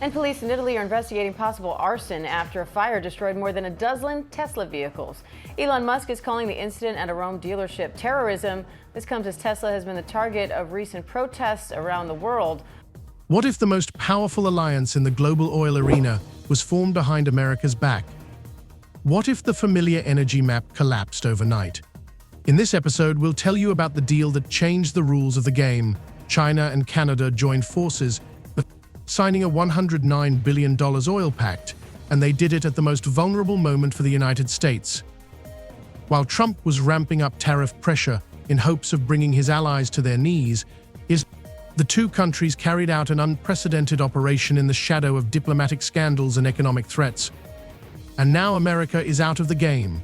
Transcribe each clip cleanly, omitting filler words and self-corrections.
And police in Italy are investigating possible arson after a fire destroyed more than a dozen Tesla vehicles. Elon Musk is calling the incident at a Rome dealership terrorism. This comes as Tesla has been the target of recent protests around the world. What if the most powerful alliance in the global oil arena was formed behind America's back? What if the familiar energy map collapsed overnight? In this episode, we'll tell you about the deal that changed the rules of the game. China and Canada joined forces, signing a $109 billion oil pact, and they did it at the most vulnerable moment for the United States. While Trump was ramping up tariff pressure in hopes of bringing his allies to their knees, the two countries carried out an unprecedented operation in the shadow of diplomatic scandals and economic threats. And now America is out of the game.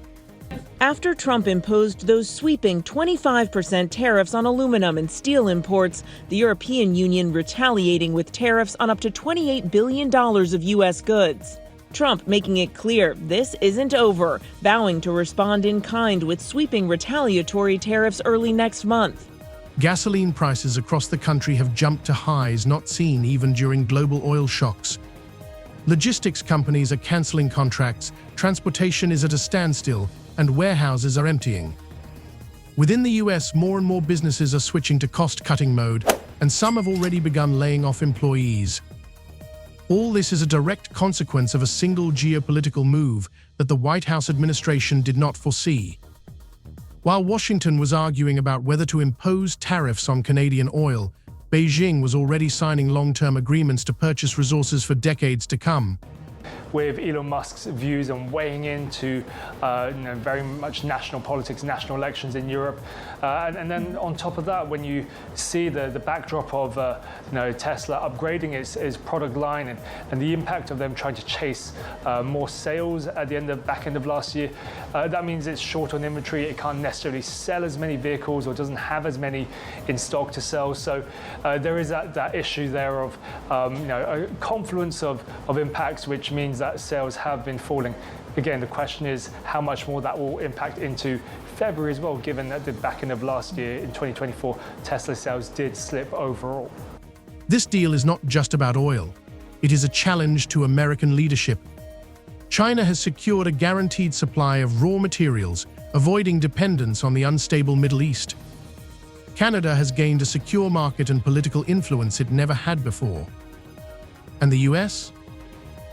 After Trump imposed those sweeping 25% tariffs on aluminum and steel imports, the European Union retaliating with tariffs on up to $28 billion of U.S. goods. Trump making it clear this isn't over, vowing to respond in kind with sweeping retaliatory tariffs early next month. Gasoline prices across the country have jumped to highs not seen even during global oil shocks. Logistics companies are canceling contracts, transportation is at a standstill, and warehouses are emptying. Within the US, more and more businesses are switching to cost-cutting mode, and some have already begun laying off employees. All this is a direct consequence of a single geopolitical move that the White House administration did not foresee. While Washington was arguing about whether to impose tariffs on Canadian oil, Beijing was already signing long-term agreements to purchase resources for decades to come. With Elon Musk's views on weighing into very much national politics, national elections in Europe. And then on top of that, when you see the backdrop of Tesla upgrading its product line and the impact of them trying to chase more sales at the back end of last year, that means it's short on inventory. It can't necessarily sell as many vehicles or doesn't have as many in stock to sell. So there is that issue there of a confluence of impacts, which means that sales have been falling. Again, the question is how much more that will impact into February as well, given that the back end of last year in 2024, Tesla sales did slip overall. This deal is not just about oil. It is a challenge to American leadership. China has secured a guaranteed supply of raw materials, avoiding dependence on the unstable Middle East. Canada has gained a secure market and political influence it never had before. And the US?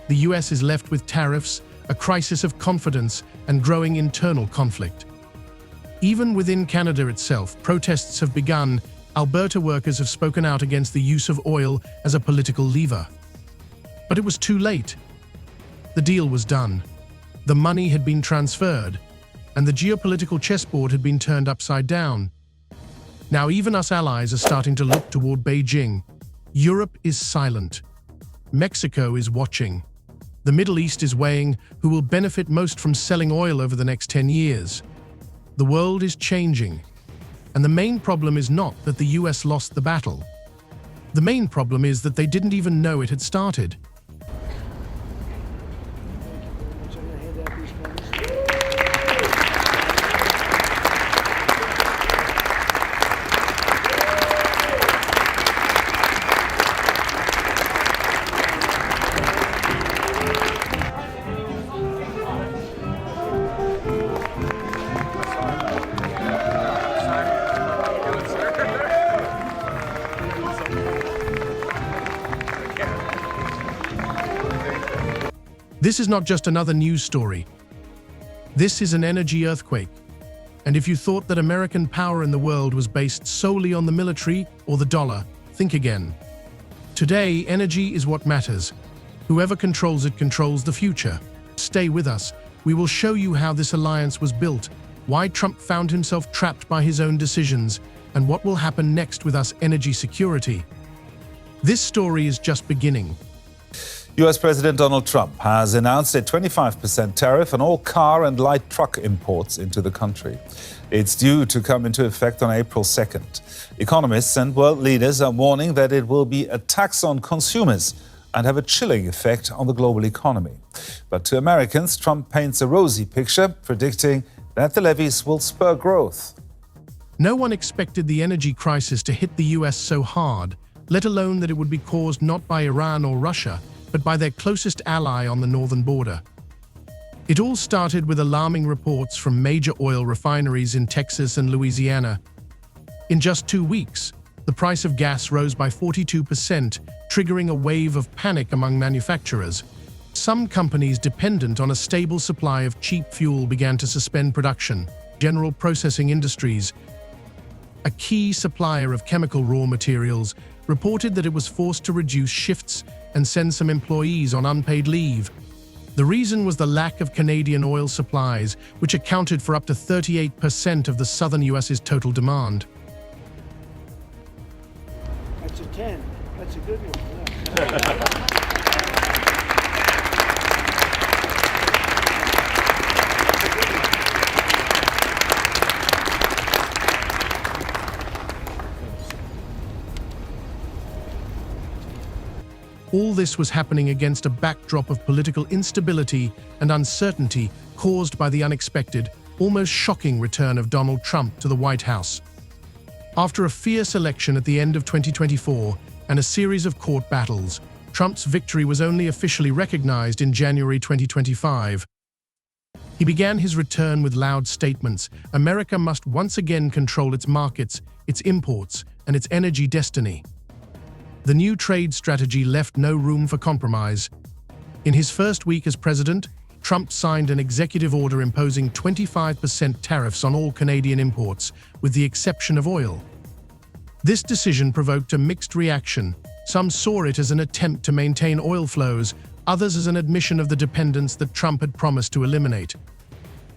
The US is left with tariffs, a crisis of confidence, and growing internal conflict. Even within Canada itself, protests have begun. Alberta workers have spoken out against the use of oil as a political lever. But it was too late. The deal was done. The money had been transferred, and the geopolitical chessboard had been turned upside down. Now even us allies are starting to look toward Beijing. Europe is silent. Mexico is watching. The Middle East is weighing who will benefit most from selling oil over the next 10 years. The world is changing. And the main problem is not that the US lost the battle. The main problem is that they didn't even know it had started. This is not just another news story. This is an energy earthquake. And if you thought that American power in the world was based solely on the military or the dollar, think again. Today, energy is what matters. Whoever controls it controls the future. Stay with us. We will show you how this alliance was built, why Trump found himself trapped by his own decisions, and what will happen next with us energy security. This story is just beginning. US President Donald Trump has announced a 25% tariff on all car and light truck imports into the country. It's due to come into effect on April 2nd. Economists and world leaders are warning that it will be a tax on consumers and have a chilling effect on the global economy. But to Americans, Trump paints a rosy picture, predicting that the levies will spur growth. No one expected the energy crisis to hit the US so hard, let alone that it would be caused not by Iran or Russia, but by their closest ally on the northern border. It all started with alarming reports from major oil refineries in Texas and Louisiana. In just 2 weeks, the price of gas rose by 42%, triggering a wave of panic among manufacturers. Some companies dependent on a stable supply of cheap fuel began to suspend production. General Processing Industries, a key supplier of chemical raw materials, reported that it was forced to reduce shifts and send some employees on unpaid leave. The reason was the lack of Canadian oil supplies, which accounted for up to 38% of the southern U.S.'s total demand. That's a 10. That's a good one. Yeah. All this was happening against a backdrop of political instability and uncertainty caused by the unexpected, almost shocking return of Donald Trump to the White House. After a fierce election at the end of 2024 and a series of court battles, Trump's victory was only officially recognized in January 2025. He began his return with loud statements: America must once again control its markets, its imports, and its energy destiny. The new trade strategy left no room for compromise. In his first week as president, Trump signed an executive order imposing 25% tariffs on all Canadian imports, with the exception of oil. This decision provoked a mixed reaction. Some saw it as an attempt to maintain oil flows, others as an admission of the dependence that Trump had promised to eliminate.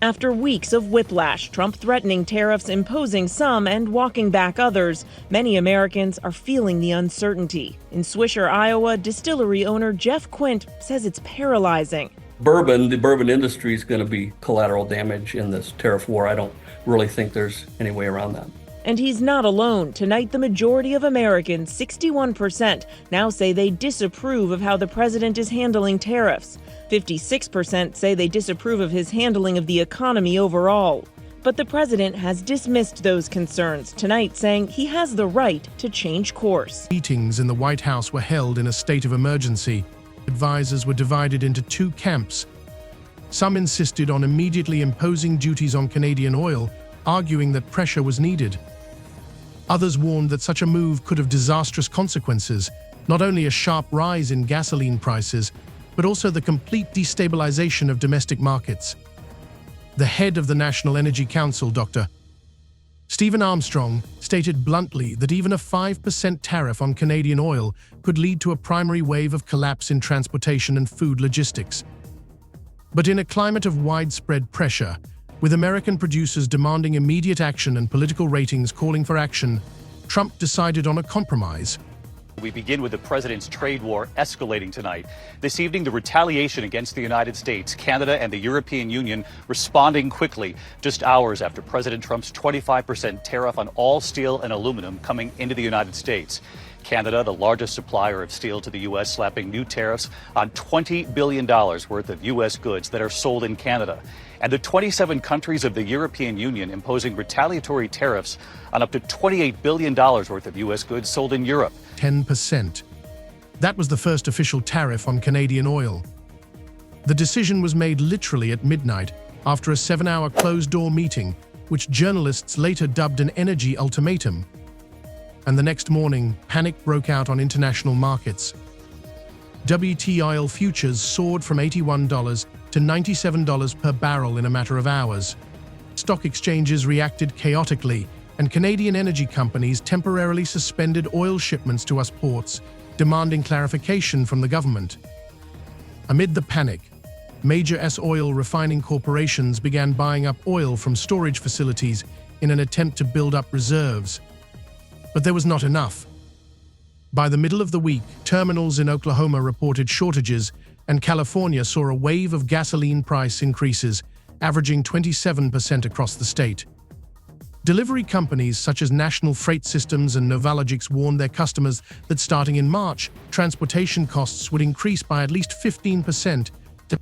After weeks of whiplash, Trump threatening tariffs, imposing some, and walking back others, many Americans are feeling the uncertainty. In Swisher, Iowa, distillery owner Jeff Quint says it's paralyzing. The bourbon industry is going to be collateral damage in this tariff war. I don't really think there's any way around that. And he's not alone. Tonight, the majority of Americans, 61%, now say they disapprove of how the president is handling tariffs. 56% say they disapprove of his handling of the economy overall. But the president has dismissed those concerns tonight, saying he has the right to change course. Meetings in the White House were held in a state of emergency. Advisors were divided into 2 camps. Some insisted on immediately imposing duties on Canadian oil, arguing that pressure was needed. Others warned that such a move could have disastrous consequences, not only a sharp rise in gasoline prices, but also the complete destabilization of domestic markets. The head of the National Energy Council, Dr. Stephen Armstrong, stated bluntly that even a 5% tariff on Canadian oil could lead to a primary wave of collapse in transportation and food logistics. But in a climate of widespread pressure, with American producers demanding immediate action and political ratings calling for action, Trump decided on a compromise. We begin with the president's trade war escalating tonight. This evening, the retaliation against the United States, Canada, and the European Union responding quickly, just hours after President Trump's 25% tariff on all steel and aluminum coming into the United States. Canada, the largest supplier of steel to the U.S., slapping new tariffs on $20 billion worth of U.S. goods that are sold in Canada. And the 27 countries of the European Union imposing retaliatory tariffs on up to $28 billion worth of U.S. goods sold in Europe. 10%. That was the first official tariff on Canadian oil. The decision was made literally at midnight after a 7-hour closed-door meeting, which journalists later dubbed an energy ultimatum. And the next morning, panic broke out on international markets. WTI oil futures soared from $81 to $97 per barrel in a matter of hours. Stock exchanges reacted chaotically, and Canadian energy companies temporarily suspended oil shipments to US ports, demanding clarification from the government. Amid the panic, major U.S. oil refining corporations began buying up oil from storage facilities in an attempt to build up reserves. But there was not enough. By the middle of the week, terminals in Oklahoma reported shortages, and California saw a wave of gasoline price increases, averaging 27% across the state. Delivery companies such as National Freight Systems and Novalogix warned their customers that starting in March, transportation costs would increase by at least 15%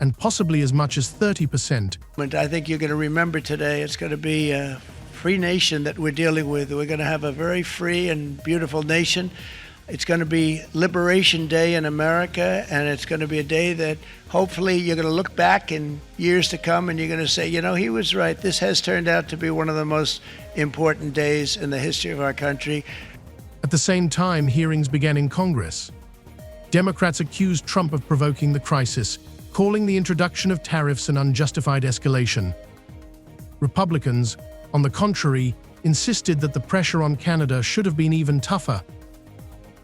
and possibly as much as 30%. I think you're going to remember today it's going to be a free nation that we're dealing with. We're going to have a very free and beautiful nation. It's going to be Liberation Day in America, and it's going to be a day that hopefully you're going to look back in years to come and you're going to say, you know, he was right. This has turned out to be one of the most important days in the history of our country. At the same time, hearings began in Congress. Democrats accused Trump of provoking the crisis, calling the introduction of tariffs an unjustified escalation. Republicans, on the contrary, insisted that the pressure on Canada should have been even tougher.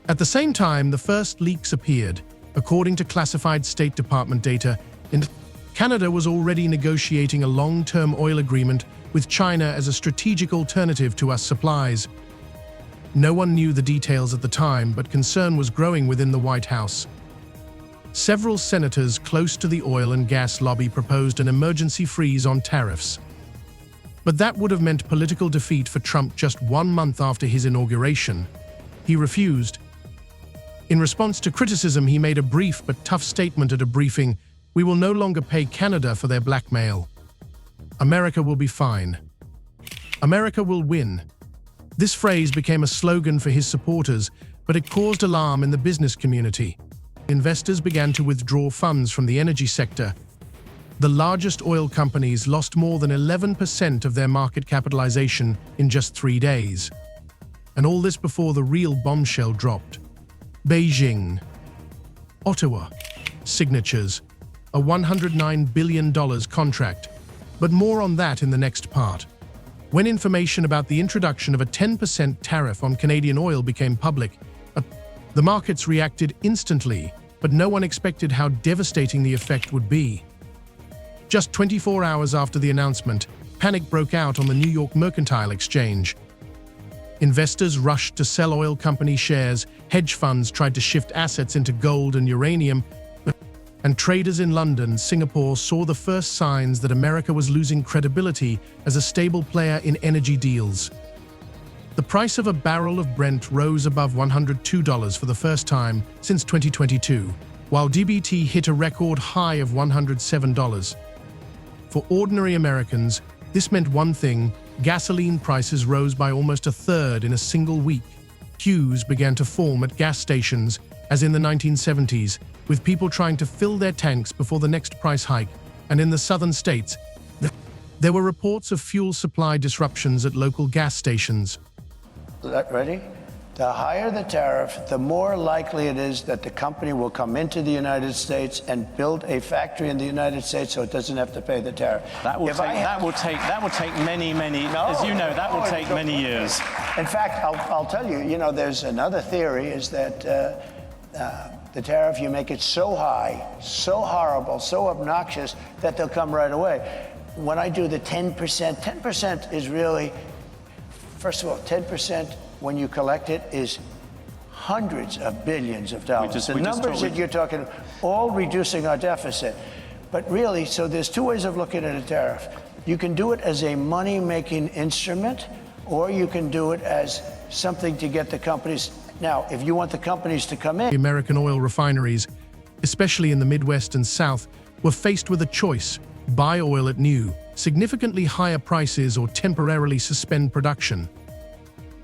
At the same time, the first leaks appeared. According to classified State Department data, Canada was already negotiating a long-term oil agreement with China as a strategic alternative to US supplies. No one knew the details at the time, but concern was growing within the White House. Several senators close to the oil and gas lobby proposed an emergency freeze on tariffs. But that would have meant political defeat for Trump just 1 month after his inauguration. He refused. In response to criticism, he made a brief but tough statement at a briefing: "We will no longer pay Canada for their blackmail. America will be fine. America will win." This phrase became a slogan for his supporters, but it caused alarm in the business community. Investors began to withdraw funds from the energy sector. The largest oil companies lost more than 11% of their market capitalization in just 3 days. And all this before the real bombshell dropped. Beijing. Ottawa. Signatures. A $109 billion contract. But more on that in the next part. When information about the introduction of a 10% tariff on Canadian oil became public, the markets reacted instantly, but no one expected how devastating the effect would be. Just 24 hours after the announcement, panic broke out on the New York Mercantile Exchange. Investors rushed to sell oil company shares, hedge funds tried to shift assets into gold and uranium, and traders in London, Singapore saw the first signs that America was losing credibility as a stable player in energy deals. The price of a barrel of Brent rose above $102 for the first time since 2022, while WTI hit a record high of $107. For ordinary Americans, this meant one thing: gasoline prices rose by almost a third in a single week. Queues began to form at gas stations, as in the 1970s, with people trying to fill their tanks before the next price hike. And in the southern states, there were reports of fuel supply disruptions at local gas stations. Ready? The higher the tariff, the more likely it is that the company will come into the United States and build a factory in the United States so it doesn't have to pay the tariff. That will take many, as you know, that will take many years. In fact, I'll tell you, you know, there's another theory is that the tariff, you make it so high, so horrible, so obnoxious that they'll come right away. When I do the 10%, 10% is really, first of all, 10% when you collect it is hundreds of billions of dollars. The numbers that you're talking, all reducing our deficit. But really, so there's two ways of looking at a tariff. You can do it as a money-making instrument, or you can do it as something to get the companies. Now, if you want the companies to come in. American oil refineries, especially in the Midwest and South, were faced with a choice: buy oil at new, significantly higher prices, or temporarily suspend production.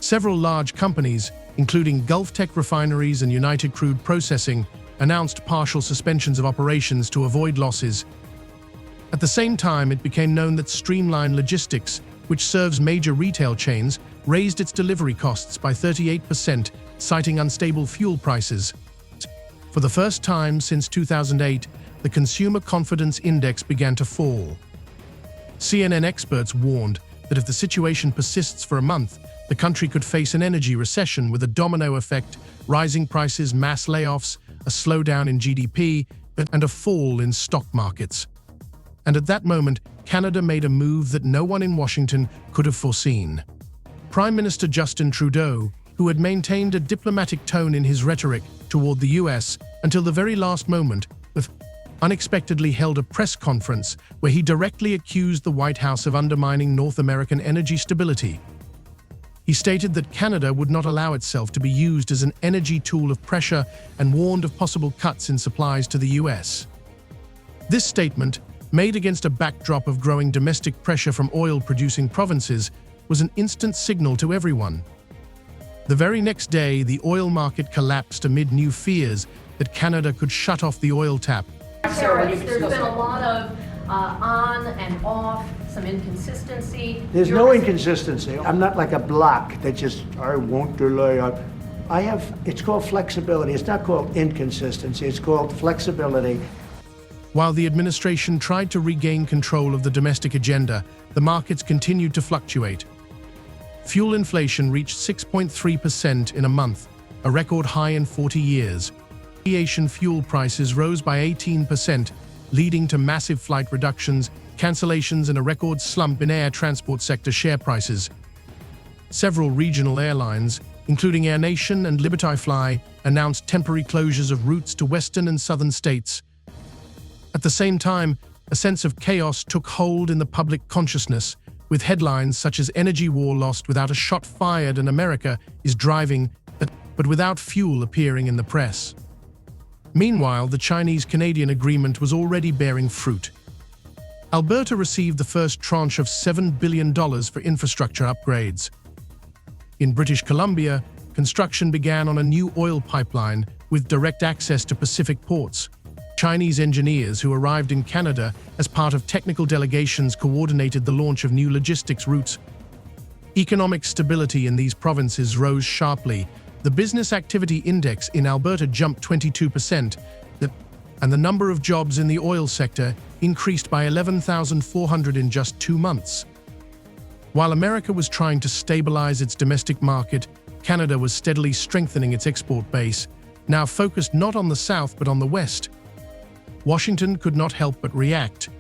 Several large companies, including Gulf Tech Refineries and United Crude Processing, announced partial suspensions of operations to avoid losses. At the same time, it became known that Streamline Logistics, which serves major retail chains, raised its delivery costs by 38%, citing unstable fuel prices. For the first time since 2008, the Consumer Confidence Index began to fall. CNN experts warned that if the situation persists for a month, the country could face an energy recession with a domino effect: rising prices, mass layoffs, a slowdown in GDP, and a fall in stock markets. And at that moment, Canada made a move that no one in Washington could have foreseen. Prime Minister Justin Trudeau, who had maintained a diplomatic tone in his rhetoric toward the US until the very last moment, unexpectedly held a press conference where he directly accused the White House of undermining North American energy stability. He stated that Canada would not allow itself to be used as an energy tool of pressure and warned of possible cuts in supplies to the US. This statement, made against a backdrop of growing domestic pressure from oil-producing provinces, was an instant signal to everyone. The very next day, the oil market collapsed amid new fears that Canada could shut off the oil tap. There's been a lot of on and off, some inconsistency. There's no inconsistency. I'm not like a block that just, I won't delay. It's called flexibility. It's not called inconsistency. It's called flexibility. While the administration tried to regain control of the domestic agenda, the markets continued to fluctuate. Fuel inflation reached 6.3% in a month, a record high in 40 years. Aviation fuel prices rose by 18%, leading to massive flight reductions, cancellations, and a record slump in air transport sector share prices. Several regional airlines, including Air Nation and Liberty Fly, announced temporary closures of routes to western and southern states. At the same time, a sense of chaos took hold in the public consciousness, with headlines such as "Energy War Lost Without a Shot Fired and America is Driving," but without fuel appearing in the press. Meanwhile, the Chinese-Canadian agreement was already bearing fruit. Alberta received the first tranche of $7 billion for infrastructure upgrades. In British Columbia, construction began on a new oil pipeline with direct access to Pacific ports. Chinese engineers who arrived in Canada as part of technical delegations coordinated the launch of new logistics routes. Economic stability in these provinces rose sharply. The Business Activity Index in Alberta jumped 22%, and the number of jobs in the oil sector increased by 11,400 in just 2 months. While America was trying to stabilize its domestic market, Canada was steadily strengthening its export base, now focused not on the South but on the West. Washington could not help but react.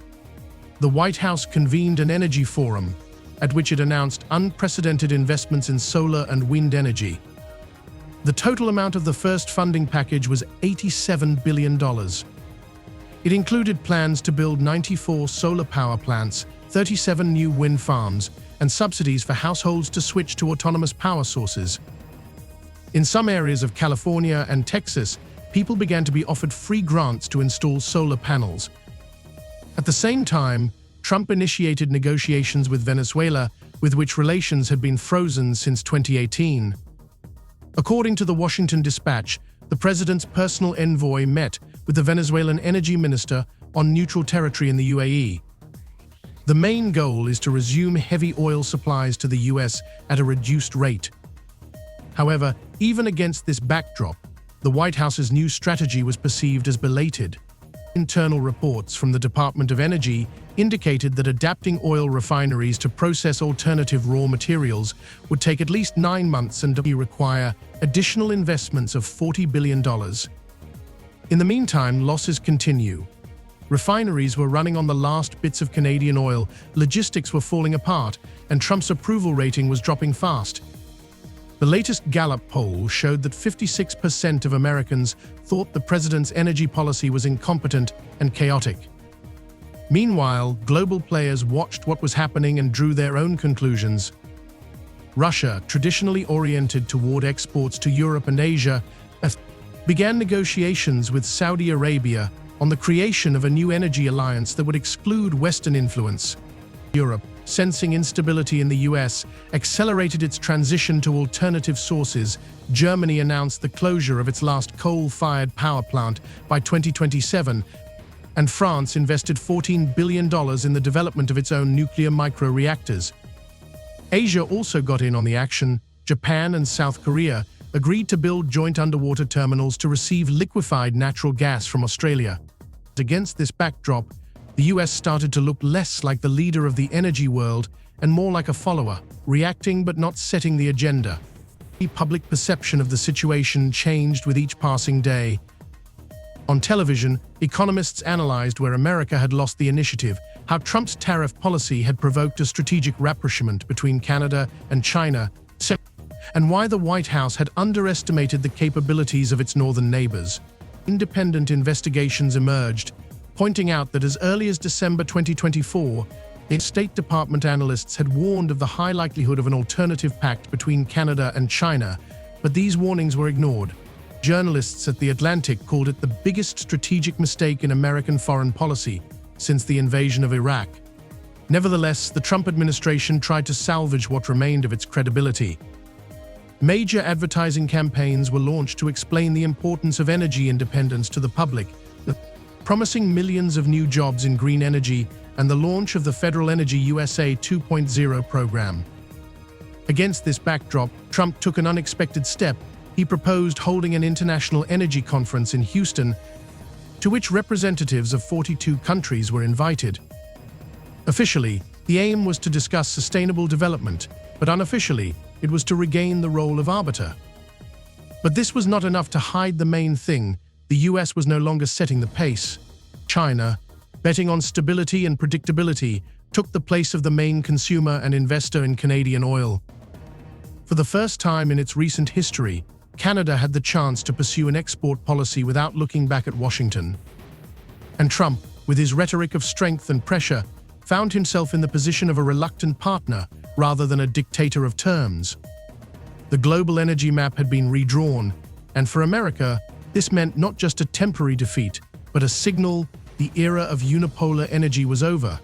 The White House convened an energy forum, at which it announced unprecedented investments in solar and wind energy. The total amount of the first funding package was $87 billion. It included plans to build 94 solar power plants, 37 new wind farms, and subsidies for households to switch to autonomous power sources. In some areas of California and Texas, people began to be offered free grants to install solar panels. At the same time, Trump initiated negotiations with Venezuela, with which relations had been frozen since 2018. According to the Washington Dispatch, the president's personal envoy met with the Venezuelan energy minister on neutral territory in the UAE. The main goal is to resume heavy oil supplies to the US at a reduced rate. However, even against this backdrop, the White House's new strategy was perceived as belated. Internal reports from the Department of Energy indicated that adapting oil refineries to process alternative raw materials would take at least 9 months and require additional investments of $40 billion. In the meantime, losses continue. Refineries were running on the last bits of Canadian oil, logistics were falling apart, and Trump's approval rating was dropping fast. The latest Gallup poll showed that 56% of Americans thought the president's energy policy was incompetent and chaotic. Meanwhile, global players watched what was happening and drew their own conclusions. Russia, traditionally oriented toward exports to Europe and Asia, began negotiations with Saudi Arabia on the creation of a new energy alliance that would exclude Western influence. Europe, sensing instability in the US, accelerated its transition to alternative sources. Germany announced the closure of its last coal-fired power plant by 2027, and France invested $14 billion in the development of its own nuclear micro-reactors. Asia also got in on the action. Japan and South Korea agreed to build joint underwater terminals to receive liquefied natural gas from Australia. Against this backdrop, the US started to look less like the leader of the energy world and more like a follower, reacting but not setting the agenda. The public perception of the situation changed with each passing day. On television, economists analyzed where America had lost the initiative, how Trump's tariff policy had provoked a strategic rapprochement between Canada and China, and why the White House had underestimated the capabilities of its northern neighbors. Independent investigations emerged, pointing out that as early as December 2024, State Department analysts had warned of the high likelihood of an alternative pact between Canada and China, but these warnings were ignored. Journalists at The Atlantic called it the biggest strategic mistake in American foreign policy since the invasion of Iraq. Nevertheless, the Trump administration tried to salvage what remained of its credibility. Major advertising campaigns were launched to explain the importance of energy independence to the public, promising millions of new jobs in green energy and the launch of the Federal Energy USA 2.0 program. Against this backdrop, Trump took an unexpected step. He proposed holding an international energy conference in Houston, to which representatives of 42 countries were invited. Officially, the aim was to discuss sustainable development, but unofficially, it was to regain the role of arbiter. But this was not enough to hide the main thing. The US was no longer setting the pace. China, betting on stability and predictability, took the place of the main consumer and investor in Canadian oil. For the first time in its recent history, Canada had the chance to pursue an export policy without looking back at Washington. And Trump, with his rhetoric of strength and pressure, found himself in the position of a reluctant partner rather than a dictator of terms. The global energy map had been redrawn, and for America, this meant not just a temporary defeat, but a signal the era of unipolar energy was over.